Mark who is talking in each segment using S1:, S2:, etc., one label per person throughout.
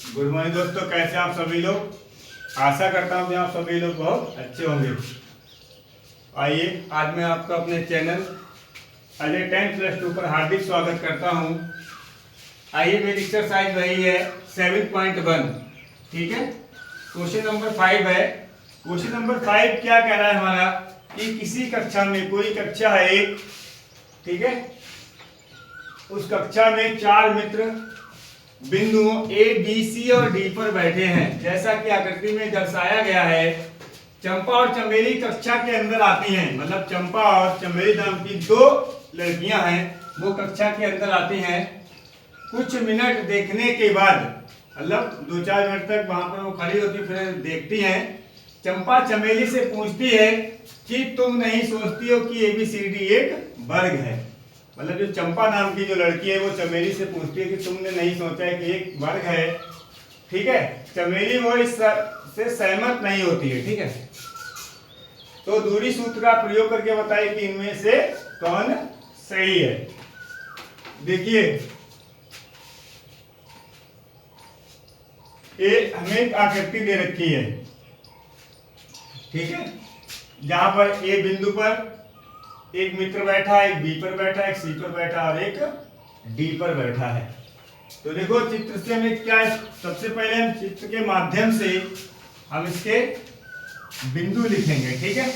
S1: Good morning दोस्तों, कैसे आप सभी लोग। आशा करता हूँ कि आप सभी लोग बहुत अच्छे होंगे। आइए, आज मैं आपका अपने चैनल अजय 10+2 पर हार्दिक स्वागत करता हूँ। आइए, मेरी एक्सरसाइज वही है 7.1। ठीक है, क्वेश्चन नंबर 5 है। क्वेश्चन नंबर 5 क्या कह रहा है हमारा कि किसी कक्षा में, कोई कक्षा है एक, ठीक है, उस कक्षा में 4 मित्र बिंदुओं ए बी सी और डी पर बैठे हैं। जैसा कि आकृति में दर्शाया गया है, चंपा और चमेली कक्षा के अंदर आती हैं। मतलब चंपा और चमेली नाम की 2 लड़कियां हैं, वो कक्षा के अंदर आती हैं। कुछ मिनट देखने के बाद, मतलब 2-4 मिनट तक वहां पर वो खड़ी होती, फिर देखती हैं। चंपा चमेली से पूछती है कि तुम नहीं सोचती हो कि ABCD एक वर्ग है। मतलब जो चंपा नाम की जो लड़की है वो चमेली से पूछती है कि तुमने नहीं सोचा है कि एक वर्ग है। ठीक है, चमेली वो इस से सहमत नहीं होती है। ठीक है, तो दूरी सूत्र का प्रयोग करके बताइए कि इनमें से कौन सही है। देखिए, ये हमें एक आकृति दे रखी है, ठीक है, जहां पर ए बिंदु पर एक मित्र बैठा है, एक बी पर बैठा है, एक सी पर बैठा है और एक डी पर बैठा है। तो देखो, चित्र से हमें क्या है, सबसे पहले हम चित्र के माध्यम से हम इसके बिंदु लिखेंगे। ठीक है,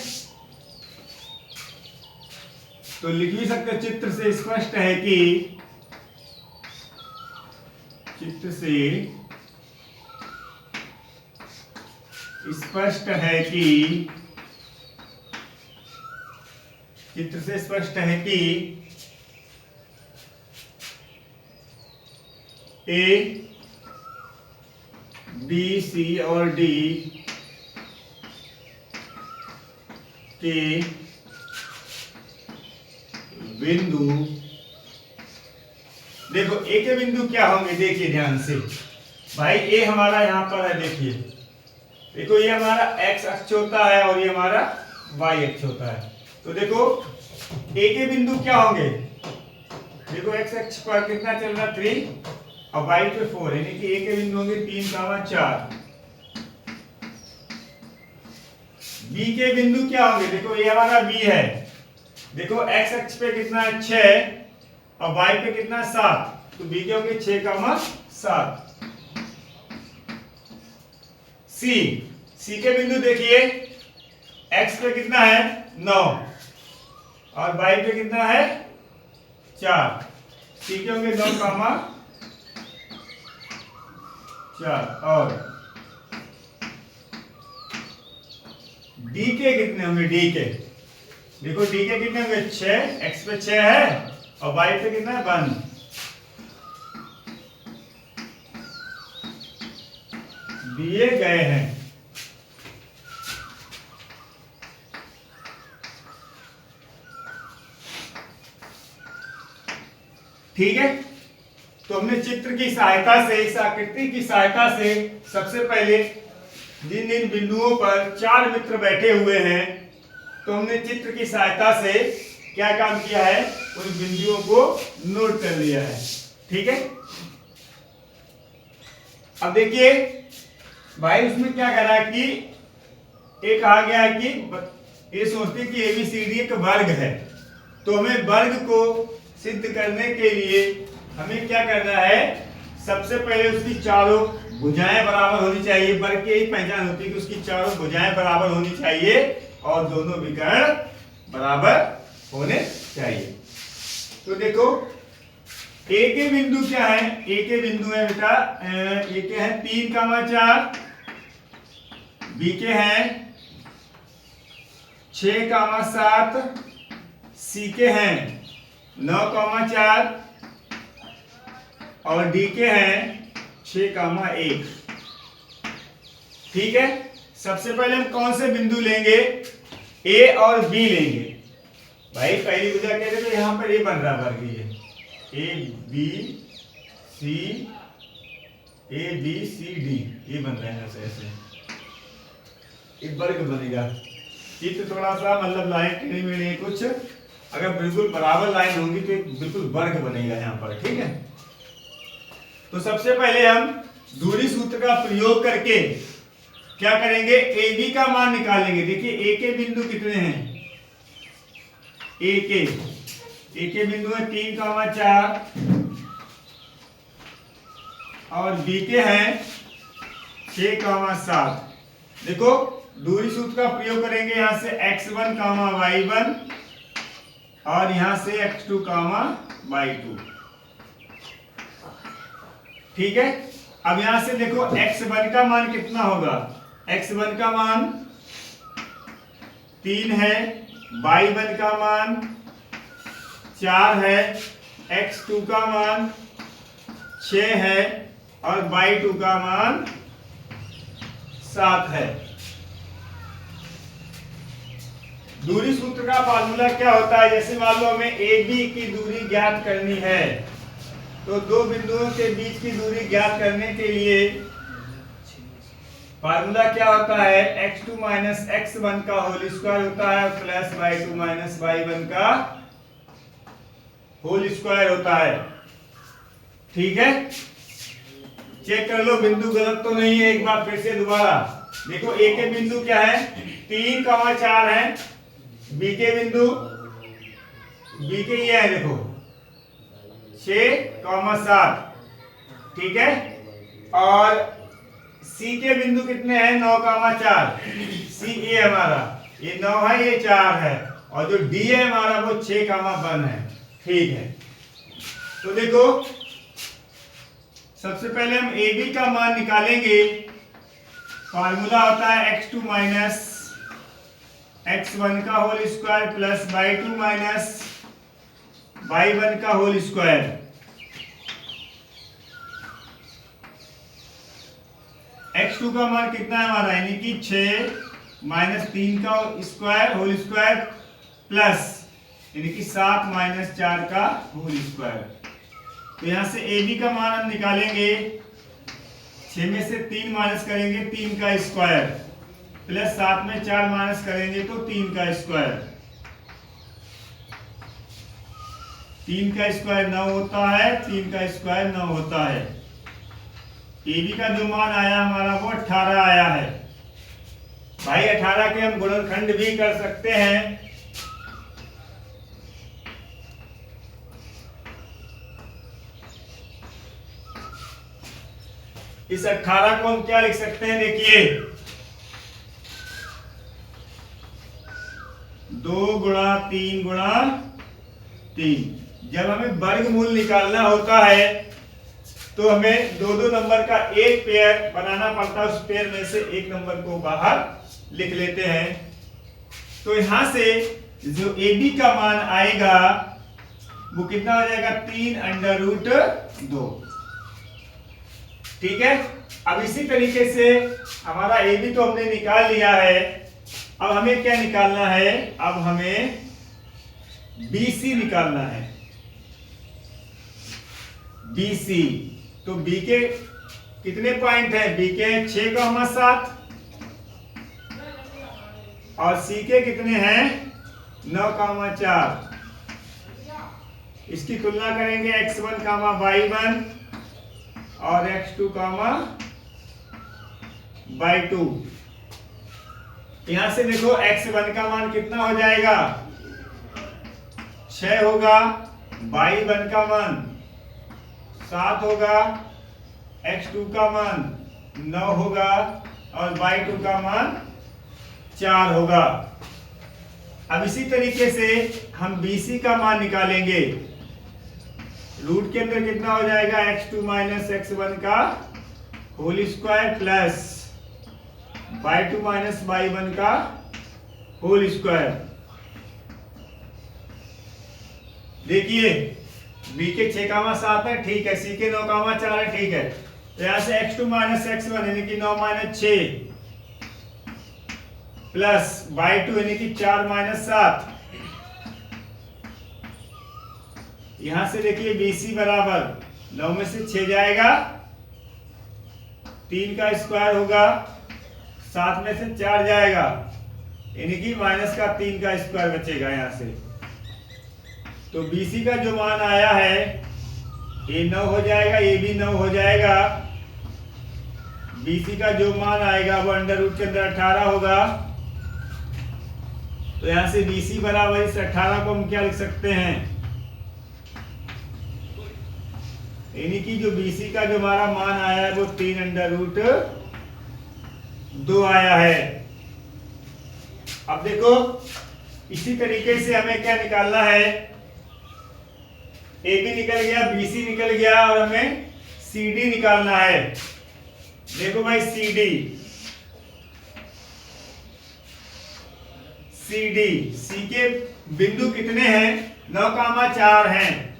S1: तो लिख भी सकते, चित्र से स्पष्ट है कि, चित्र से स्पष्ट है कि, चित्र से स्पष्ट है कि ए बी सी और डी के बिंदु, देखो ए के बिंदु क्या होंगे, देखिए ध्यान से भाई। ए हमारा यहां पर है, देखिए, देखो ये हमारा एक्स अक्ष होता है और ये हमारा वाई अक्ष होता है। तो देखो ए के बिंदु क्या होंगे, देखो एक्स अक्ष पर कितना चल रहा है 3 और वाई पे 4, यानी कि ए के बिंदु होंगे 3, 4। बी के बिंदु क्या होंगे, देखो ये हमारा बी है, देखो एक्स अक्ष पे कितना है 6 और वाई पे कितना है 7, तो बी के होंगे 6, 7। सी के बिंदु देखिए, एक्स पे कितना है 9 और वाई पे कितना है 4, सी के होंगे 9, 4। और डी के कितने होंगे, डी के देखो, डी के कितने होंगे 6, एक्स पे 6 है और वाई पे कितना है 1, दिए गए हैं। ठीक है, तो हमने चित्र की सहायता से, इस आकृति की सहायता से सबसे पहले जिन जिन बिंदुओं पर 4 मित्र बैठे हुए हैं, तो हमने चित्र की सहायता से क्या काम किया है, उन बिंदुओं को नोट कर लिया है। ठीक है, अब देखिए भाई, उसमें क्या कह रहा है कि ये कहा गया है कि ये सोचते कि ABCD एक वर्ग है। तो हमें वर्ग को सिद्ध करने के लिए हमें क्या करना है, सबसे पहले उसकी चारों भुजाएं बराबर होनी चाहिए। वर्ग की यही पहचान होती है कि उसकी चारों भुजाएं बराबर होनी चाहिए और दोनों विकर्ण बराबर होने चाहिए। तो देखो, ए के बिंदु क्या है, ए के बिंदु है बेटा, ए के हैं 3, 4, बी के हैं 6, 7, सी के हैं 9, 4 और डी के हैं 6, 1। ठीक है, सबसे पहले हम कौन से बिंदु लेंगे, ए और बी लेंगे। भाई पहली भुजा कह रहे तो यहां पर ए बन रहा वर्ग, ये A B C, A B C D, ये बन रहे हैं ऐसे, एक वर्ग बनेगा। चित्र थोड़ा सा मतलब लाइन टेढ़ी मेढ़ी कुछ, अगर बिल्कुल बराबर लाइन होंगी तो एक बिल्कुल वर्ग बनेगा यहाँ पर। ठीक है, तो सबसे पहले हम दूरी सूत्र का प्रयोग करके क्या करेंगे, ए बी का मान निकालेंगे। देखिए ए के बिंदु कितने हैं, ए के बिंदु है 3,4 और बी के हैं 6,7। देखो दूरी सूत्र का प्रयोग करेंगे, यहां से x1, y1 और यहां से x2, y2। ठीक है। अब यहां से देखो x1 का मान कितना होगा, x1 का मान 3 है, y1 का मान 4 है, x2 का मान 6 है और y2 का मान 7 है। दूरी सूत्र का फार्मूला क्या होता है, जैसे मान लो हमें ए बी की दूरी ज्ञात करनी है, तो दो बिंदुओं के बीच की दूरी ज्ञात करने के लिए फार्मूला क्या होता है, x2 माइनस x1 का होल स्क्वायर होता है प्लस y2 माइनस y1 का होल स्क्वायर होता है। ठीक है, चेक कर लो बिंदु गलत तो नहीं है। एक बार फिर से दोबारा देखो, ए के बिंदु क्या है 3,4 है, बी के बिंदु बी के ये है देखो 6,7। ठीक है, और सी के बिंदु कितने हैं 9,4। सी ए हमारा ये 9 है, ये 4 है, और जो डी है हमारा वो 6,1 है। ठीक है, तो देखो सबसे पहले हम ए बी का मान निकालेंगे। फार्मूला होता है x2 माइनस x1 का whole square plus y2 minus y1 का होल स्क्वायर। x2 का मान कितना है हमारा, यानी कि 6 माइनस 3 का स्क्वायर होल स्क्वायर प्लस यानी कि 7 माइनस 4 का होल स्क्वायर। तो यहां से ए बी का मान हम निकालेंगे, 6 में से 3 माइनस करेंगे 3 का स्क्वायर प्लस 7 में 4 माइनस करेंगे तो 3 का स्क्वायर। 3 का स्क्वायर 9 होता है, 3 का स्क्वायर 9 होता है। ए बी का जो मान आया हमारा वो 18 आया है। भाई 18 के हम गुणनखंड भी कर सकते हैं। इस 18 को हम क्या लिख सकते हैं, देखिए 2 गुणा 3 गुणा 3। जब हमें वर्गमूल निकालना होता है तो हमें दो नंबर का एक पेयर बनाना पड़ता है, उस पेयर में से एक नंबर को बाहर लिख लेते हैं। तो यहां से जो ए बी का मान आएगा वो कितना हो जाएगा, 3√2। ठीक है, अब इसी तरीके से हमारा ए बी तो हमने निकाल लिया है। अब हमें क्या निकालना है, अब हमें बी सी निकालना है। बी सी, तो बी के कितने पॉइंट हैं, बी के 6,7 और सी के कितने हैं 9,4। इसकी तुलना करेंगे x1, y1 और x2, y2। यहां से देखो x1 का मान कितना हो जाएगा 6 होगा, y1 का मान 7 होगा, x2 का मान 9 होगा और y2 का मान 4 होगा। अब इसी तरीके से हम BC का मान निकालेंगे। रूट के अंदर कितना हो जाएगा x2 माइनस x1 का whole square plus y2 minus y1 का होल स्क्वायर। देखिए b के 6,7 है, ठीक है, c के 9,4 है, ठीक है। तो यहां से x2 माइनस x1 यानी कि 9 माइनस 6 प्लस y2 यानी कि 4 माइनस 7। यहां से देखिए BC बराबर 9 में से 6 जाएगा, 3 का स्क्वायर होगा, 7 में से 4 जाएगा यानी कि माइनस का 3 का स्क्वायर बचेगा यहां से। तो BC का जो मान आया है ये 9 हो जाएगा, ये भी 9 हो जाएगा BC का जो मान आएगा वो अंडर रूट के अंदर 18 होगा। तो यहां से BC बराबर इस 18 को हम क्या लिख सकते हैं, यानी कि जो BC का जो हमारा मान आया है वो 3 अंडर रूट 2 आया है। अब देखो इसी तरीके से हमें क्या निकालना है, AB निकल गया, BC निकल गया और हमें CD निकालना है। देखो भाई C के बिंदु कितने हैं, 9,4 हैं,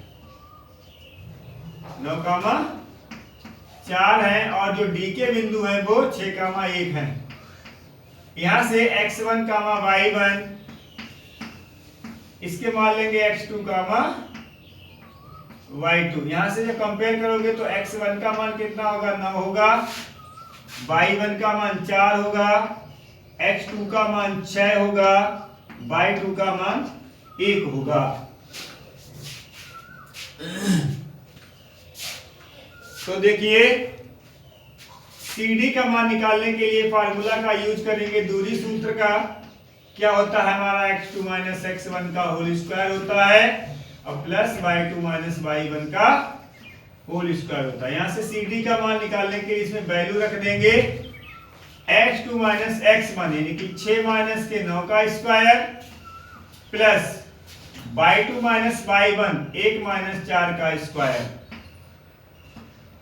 S1: 9,4 हैं और जो D के बिंदु हैं वो 6,1 हैं। यहां से x1, y1 इसके मान लेंगे x2, y2। यहां से जब कंपेयर करोगे तो x1 का मान कितना होगा, 9 होगा, y1 का मान 4 होगा, x2 का मान 6 होगा, y2 का मान 1 होगा। तो देखिए CD का मान निकालने के लिए फार्मूला का यूज करेंगे, दूरी सूत्र का। क्या होता है हमारा, x2 माइनस x1 का होल स्क्वायर होता है और प्लस y2 माइनस y1 का होल स्क्वायर होता है। यहां से CD का मान निकालने के लिए इसमें वैल्यू रख देंगे x2 माइनस x1 यानी कि 6 माइनस के 9 का square plus y2 minus y1 1 minus 4 का स्क्वायर,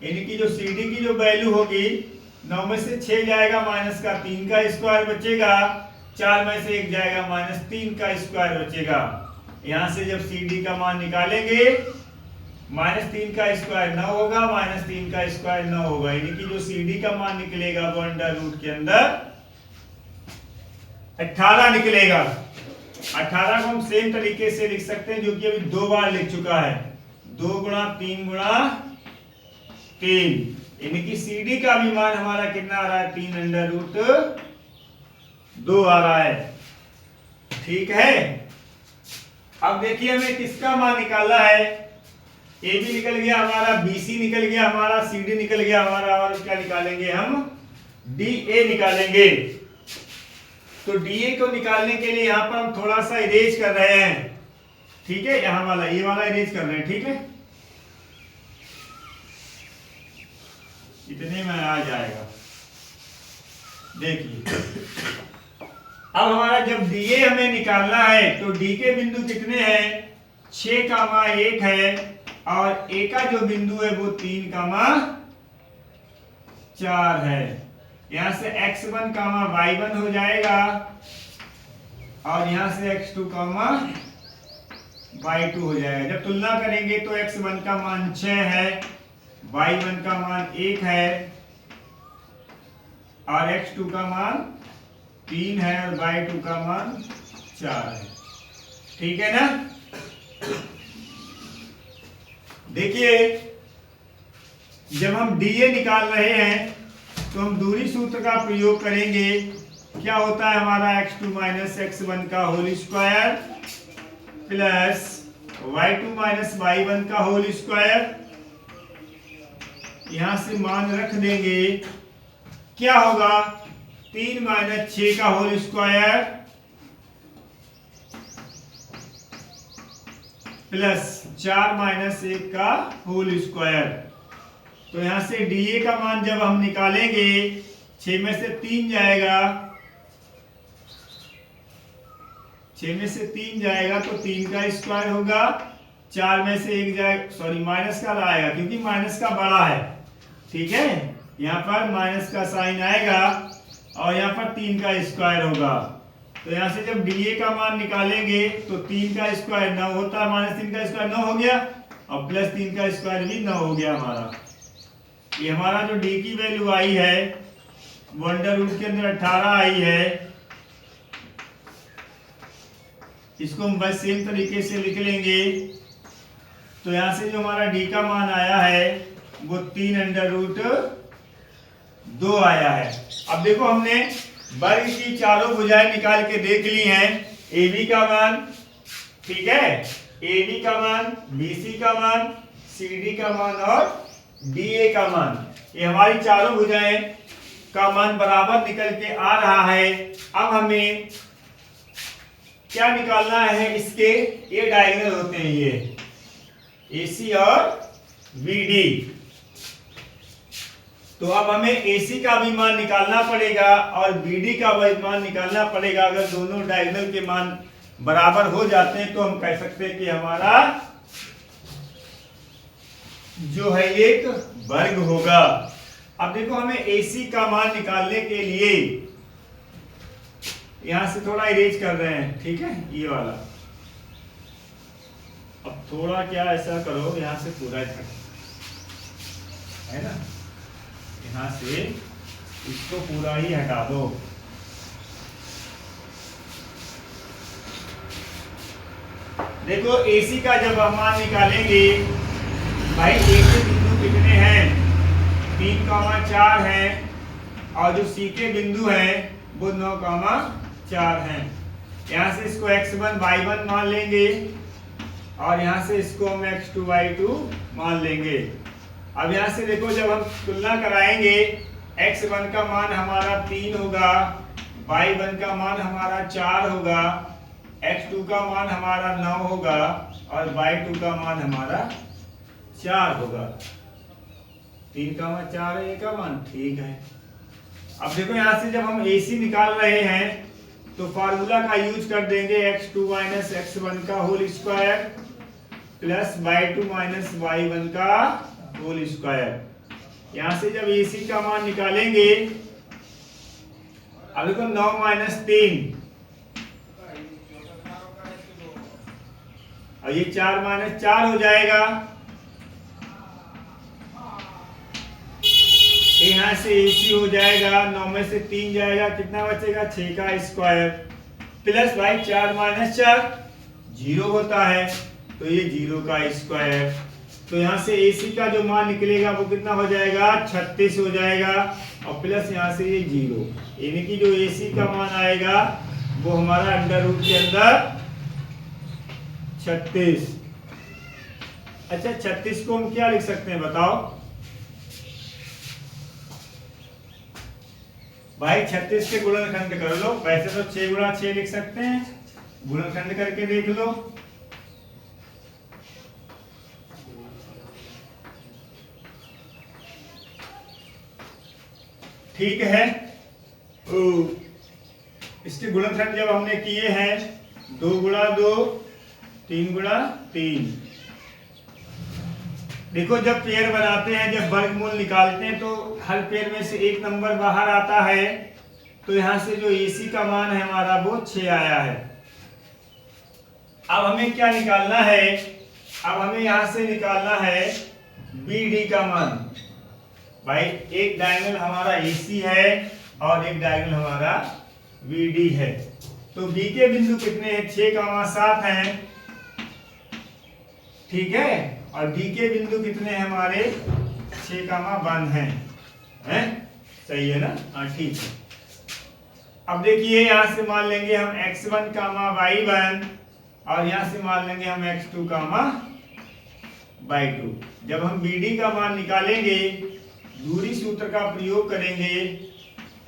S1: यानी कि जो CD की जो वैल्यू होगी 9 में से 6 जाएगा माइनस का 3 का स्क्वायर बचेगा, 4 में से 1 जाएगा माइनस 3 का स्क्वायर बचेगा। यहां से जब CD का मान निकालेंगे माइनस 3 का स्क्वायर 9 होगा, माइनस 3 का स्क्वायर 9 होगा, यानी कि जो CD का मान निकलेगा वो अंडर रूट के अंदर 18 निकलेगा। 18 को हम सेम तरीके से लिख सकते हैं जो कि अभी 2 बार लिख चुका है, 2 गुणा 3 गुणा 3, यानी कि CD का भी मान हमारा कितना आ रहा है, 3 अंडर रूट 2 आ रहा है। ठीक है, अब देखिए हमें किसका मान निकालना है, AB निकल गया हमारा, BC निकल गया हमारा, CD निकल गया हमारा, और क्या निकालेंगे हम, DA निकालेंगे। तो DA को निकालने के लिए यहां पर हम थोड़ा सा इरेज कर रहे हैं, ठीक है, यहां वाला ये वाला इरेज कर रहे हैं, ठीक है, इतने में आ जाएगा। देखिए अब हमारा जब DA हमें निकालना है तो D के बिंदु कितने हैं, 6,1 है और A का जो बिंदु है वो 3,4 है। यहां से x1, y1 हो जाएगा और यहां से x2, y2 हो जाएगा। जब तुलना करेंगे तो x1 का मान 6 है, y1 का मान 1 है और x2 का मान 3 है और y2 का मान 4 है। ठीक है ना। देखिए जब हम DA निकाल रहे हैं तो हम दूरी सूत्र का प्रयोग करेंगे। क्या होता है हमारा x2 माइनस x1 का whole square plus y2 minus y1 का होल स्क्वायर। यहां से मान रख देंगे, क्या होगा 3 माइनस 6 का होल स्क्वायर प्लस 4 माइनस 1 का होल स्क्वायर। तो यहां से DA का मान जब हम निकालेंगे 6 में से 3 जाएगा, 6 में से 3 जाएगा तो 3 का स्क्वायर होगा, 4 में से 1 जाएगा, सॉरी माइनस का आएगा क्योंकि माइनस का बड़ा है। ठीक है, यहाँ पर माइनस का साइन आएगा और यहाँ पर 3 का स्क्वायर होगा। तो यहाँ से जब DA का मान निकालेंगे तो 3 का स्क्वायर 9 होता है, माइनस 3 का स्क्वायर 9 हो गया और प्लस 3 का स्क्वायर भी 9 हो गया हमारा। ये हमारा जो D की वैल्यू आई है वो अंडर रूट के अंदर 18 आई है। इसको हम बस सेम तरीके से लिख लेंगे। तो यहाँ से जो हमारा D का मान आया है वो 3 अंडर रूट 2 आया है। अब देखो हमने वर्ग की चारों भुजाएं निकाल के देख ली हैं। AB का मान, ठीक है, AD का मान, BC का मान, CD का मान और DA का मान, ये हमारी चारों भुजाएं का मान बराबर निकल के आ रहा है। अब हमें क्या निकालना है, इसके ये डायगोनल होते हैं, ये AC और BD। तो अब हमें AC का भी मान निकालना पड़ेगा और BD का भी मान निकालना पड़ेगा। अगर दोनों डायगोनल के मान बराबर हो जाते हैं तो हम कह सकते हैं कि हमारा जो है एक वर्ग होगा। अब देखो हमें AC का मान निकालने के लिए यहां से थोड़ा इरेज कर रहे हैं, ठीक है, ये वाला। अब थोड़ा क्या ऐसा करो, यहां से पूरा है ना, यहां से इसको पूरा ही हटा दो। देखो AC का जब हम मान निकालेंगे भाई, A के बिंदु कितने हैं, 3,4 हैं, और जो C के बिंदु हैं वो 9,4 हैं। यहाँ से इसको x1 y1 मान लेंगे और यहाँ से इसको हम x2 y2 मान लेंगे। अब यहाँ से देखो जब हम तुलना कराएंगे, x1 का मान हमारा 3 होगा, y1 का मान हमारा 4 होगा, x2 का मान हमारा 9 होगा और y2 का मान हमारा 4 होगा। 3 का मान 4 है, का मान ठीक है। अब देखो यहाँ से जब हम AC निकाल रहे हैं तो फार्मूला का यूज कर देंगे, x2 माइनस x1 का whole square plus y2 minus y1 का होल स्क्वायर। यहाँ से जब AC का मान निकालेंगे, अब देखो 9 माइनस 3 और ये 4 माइनस 4 हो जाएगा। यहाँ से AC हो जाएगा, 9 में से 3 जाएगा, कितना बचेगा, 6 का स्क्वायर प्लस भाई 4 माइनस 4 0 होता है, तो ये 0 का स्क्वायर। तो यहाँ से AC का जो मान निकलेगा वो कितना हो जाएगा, 36 हो जाएगा, और प्लस यहाँ से ये 0, यानी कि जो AC का मान आएगा वो हमारा अंडर रूट के अंदर 36। अच्छा 36 को हम क्या लिख सकते हैं बताओ भाई, 36 के गुणनखंड कर लो। वैसे तो 6 गुणा 6 लिख सकते हैं, गुणनखंड करके देख लो। ठीक है, इसके गुणनखंड जब हमने किए हैं, 2 गुणा 2, 3 गुणा 3। देखो जब पेयर बनाते हैं, जब वर्गमूल निकालते हैं तो हर पेयर में से एक नंबर बाहर आता है। तो यहाँ से जो AC का मान है हमारा वो 6 आया है। अब हमें क्या निकालना है, अब हमें यहाँ से निकालना है BD का मान। भाई एक डायगोनल हमारा AC है और एक डायगोनल हमारा BD है। तो B के बिंदु कितने हैं, 6,7 हैं, ठीक है, और D के बिंदु कितने हैं हमारे, 6,1 हैं, सही है ना, हाँ ठीक है। अब देखिए यहाँ से मान लेंगे हम x1, y1 और यहाँ से मान लेंगे हम x2, y2। जब हम BD का मान निकालेंगे, दूरी सूत्र का प्रयोग करेंगे,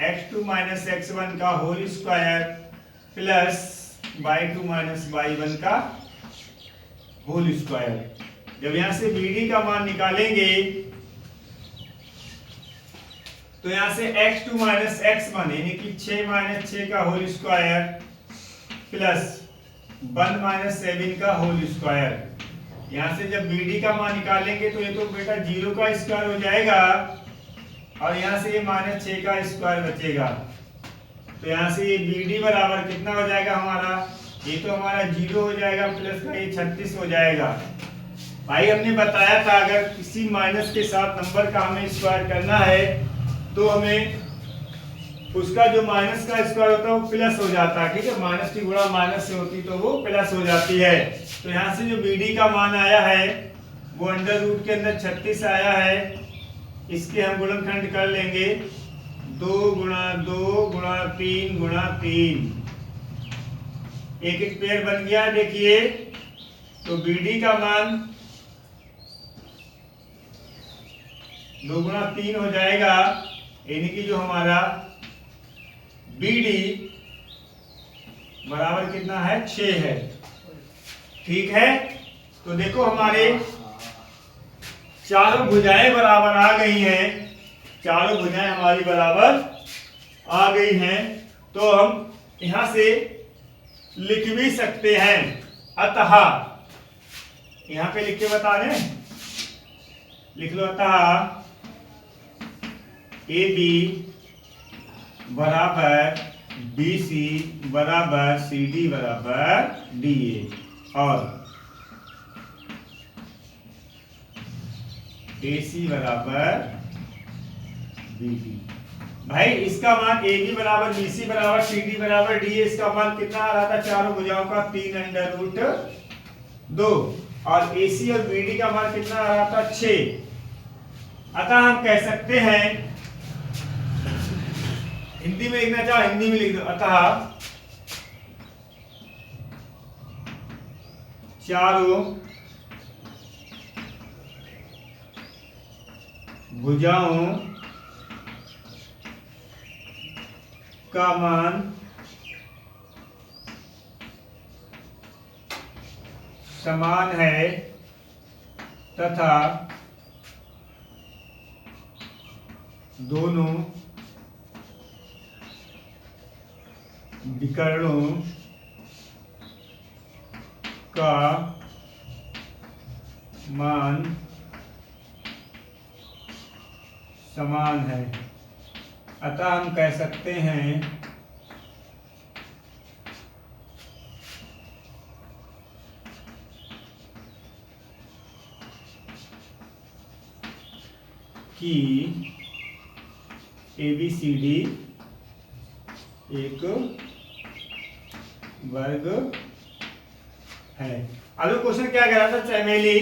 S1: x2 माइनस x1 का whole square plus y2 minus y1 का होल स्क्वायर। जब यहाँ से BD का मान निकालेंगे तो यहाँ से x2 माइनस x1 यानी कि 6 माइनस 6 का होल स्क्वायर प्लस 1 माइनस 7 का होल स्क्वायर। यहाँ से जब BD का मान निकालेंगे तो ये तो बेटा 0 का स्क्वायर हो जाएगा और यहाँ से ये माइनस 6 का स्क्वायर बचेगा। तो यहाँ से ये BD बराबर कितना हो जाएगा हमारा, ये तो हमारा 0 हो जाएगा प्लस का ये 36 हो जाएगा। भाई हमने बताया था अगर किसी माइनस के साथ नंबर का हमें स्क्वायर करना है तो हमें उसका जो माइनस का स्क्वायर होता है वो प्लस हो जाता है, ठीक है, माइनस की गुणा माइनस से होती तो वो प्लस हो जाती है। तो यहाँ से जो BD का मान आया है वो अंडर रूट के अंदर 36 आया है। इसके हम गुणनखंड कर लेंगे, 2 गुणा 2 गुणा 3 गुणा 3, एक एक पेयर बन गया। देखिए तो BD का मान 2 गुणा 3 हो जाएगा यानी कि जो हमारा BD बराबर कितना है 6 है। ठीक है, तो देखो हमारे चारों भुजाएं बराबर आ गई हैं, चारों भुजाएं हमारी बराबर आ गई हैं। तो हम यहां से लिख भी सकते हैं, अतः यहां पे लिख के बता दें, लिख लो अतः AB बराबर BC बराबर CD बराबर DA और AC बराबर BD। भाई इसका मान AB बराबर BC बराबर CD बराबर DA, इसका मान कितना आ रहा था चारों भुजाओं का 3√2 और AC और BD का मान कितना आ रहा था 6। अतः हम कह सकते हैं, हिंदी में लिखना चाहो हिंदी में लिख दो, अतः चारों भुजाओं का मान समान है तथा दोनों विकर्णों का मान समान है। अतः हम कह सकते हैं कि ABCD एक वर्ग है। अभी क्वेश्चन क्या कह रहा था, चमेली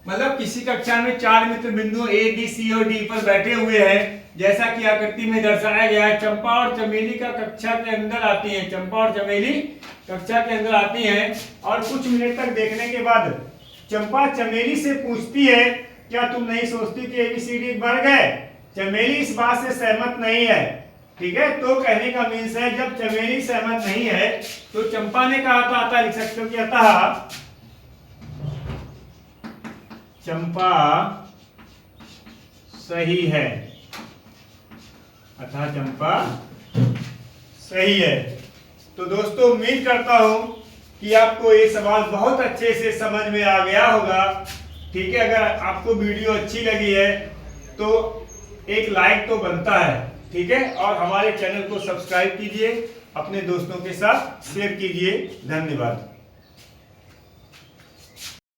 S1: मतलब किसी कक्षा में 4 मित्र बिंदुओं A B C और D पर बैठे हुए हैं, जैसा कि आकृति में दर्शाया गया है। चंपा और चमेली का कक्षा के अंदर आती हैं, चंपा और चमेली कक्षा के अंदर आती हैं और कुछ मिनट तक देखने के बाद चंपा चमेली से पूछती है, क्या तुम नहीं सोचती कि ABCD एक वर्ग है? चमेली इस बात से सहमत नहीं है। ठीक है, तो कहने का मीन्स है जब चमेली सहमत नहीं है तो चंपा ने कहा था, अतः लिख सकते हो कि अतः चंपा सही है, अतः चंपा सही है। तो दोस्तों उम्मीद करता हूं कि आपको ये सवाल बहुत अच्छे से समझ में आ गया होगा। ठीक है, अगर आपको वीडियो अच्छी लगी है तो एक लाइक तो बनता है। ठीक है, और हमारे चैनल को सब्सक्राइब कीजिए, अपने दोस्तों के साथ शेयर कीजिए। धन्यवाद।